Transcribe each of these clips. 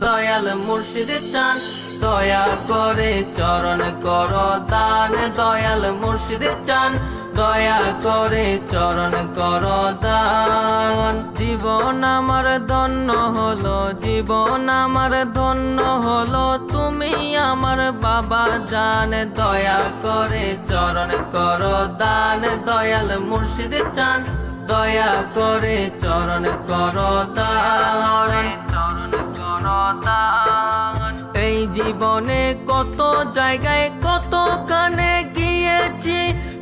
দয়াল মুর্শিদ চান, দয়া করে চরণ করো দান। দয়াল মুর্শিদ চান, দয়া করে চরণ করো দান। জীবন আমার ধন্য হলো, জীবন আমার ধন্য হলো, তুমি আমার বাবা জান। দয়া করে চরণ করো দান। দয়াল মুর্শিদ চান, দয়া করে চরণ করো দান। এই জীবনে কত জায়গায় কত কানে গিয়েছি,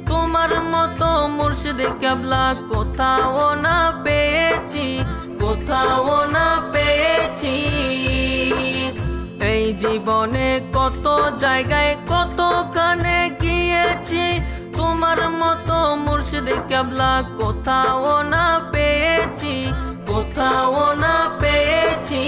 তোমার মতো মুর্শিদ কেবলা কোথাও না পেয়েছি, কোথাও না পেয়েছি। এই জীবনে কত জায়গায় কত কানে গিয়েছি, তোমার মতো মুর্শিদ কেবলা কোথাও না পেয়েছি, কোথাও না পেয়েছি।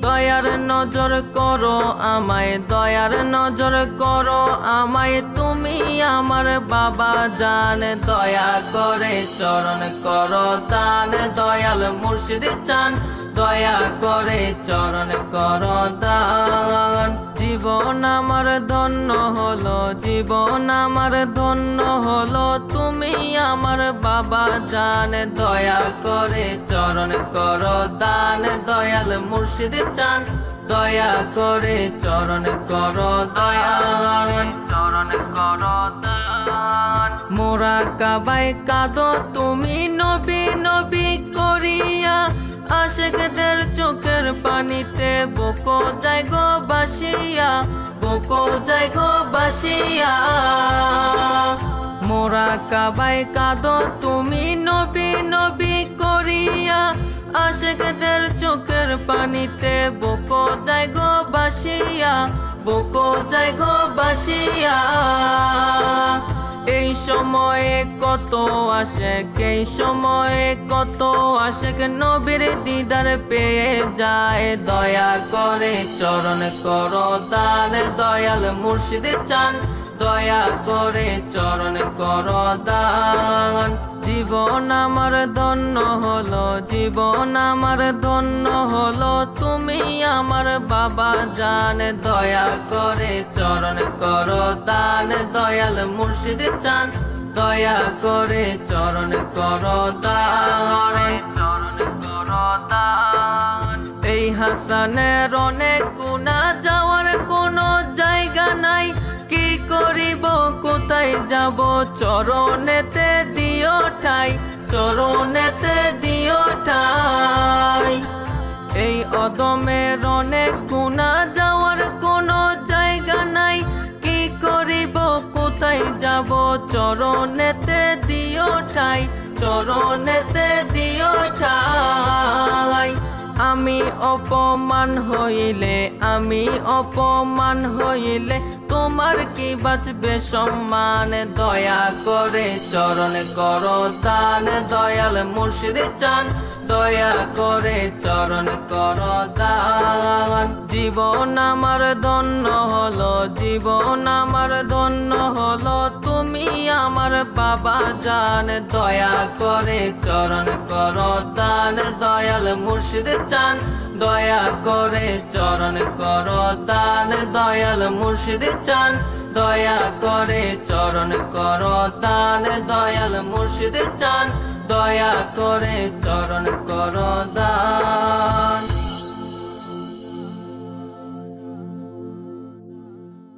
দয়ার নজর করো আমায়, দয়ার নজর করো আমায়, তুমি আমার বাবা জান। দয়া করে চরণ করো দান। দয়াল মুর্শিদ চান, দয়া করে চরণ করো দান। জীবন আমার ধন্য হলো, জীবন আমার ধন্য হলো, তুমি আমার বাবা জান। দয়া করে চরণ করো দান। দয়াল মুর্শিদ চান, দয়া করে চরণ করো দান। চরণ করো দান। মোরা কাবায় কাঁদো তুমি নবী নবী করিয়া, আশেকদের চোখের পানিতে বকো যায় গো বাসিয়া, বকো যায় গো বাসিয়া। মোরা কাবায় কাঁদো তুমি নবী নবী করিয়া, আশেকদের চোখের পানিতে বকো যায় গো বাসিয়া, বকো যায় গো বাসিয়া। এই সময়ে কত আশেক, এই সময়ে কত আশেক নবীর দিদার পেয়ে যায়। দয়া করে চরণ করো দান। দয়াল মুর্শিদ চান, দয়া করে চরণ করো দান। জীবন আমার ধন্য হলো, জীবন আমার ধন্য হলো, তুমি আমার বাবা জান। দয়া করে চরণ করো দান। দয়াল মুর্শিদ চান, দয়া করে চরণ করো দান। চরণ করো দান। এই হাসানের অনেক গুনাহ, যাওয়ার কোনো জায়গা নাই, কি করিব কোথায় যাব, চরণেতে দিও ঠাই, চরণেতে দিও ঠাই। এই অদমের অনেক গুনাহ, যাওয়ার কোনো জায়গা নাই, কি করিব কোথায় যাব, চরণেতে দিও ঠাই, চরণেতে দিও ঠাই। আমি অপমান হইলে, আমি অপমান হইলে, তোমার কি বাঁচবে সম্মান। দয়া করে চরণ করো দান। দয়াল মুর্শিদ চান, দয়া করে চরণ করো দান। জীবন আমার ধন্য হলো, জীবন আমার ধন্য হলো, তুমি আমার বাবা জান। দয়া করে চরণ করো দান। দয়াল মুর্শিদ চান, দয়া করে চরণ করো দান। দয়াল মুর্শিদ চান, দয়া করে চরণ করো দান। দয়াল মুর্শিদ চান, দয়া করে চরণ করো দান।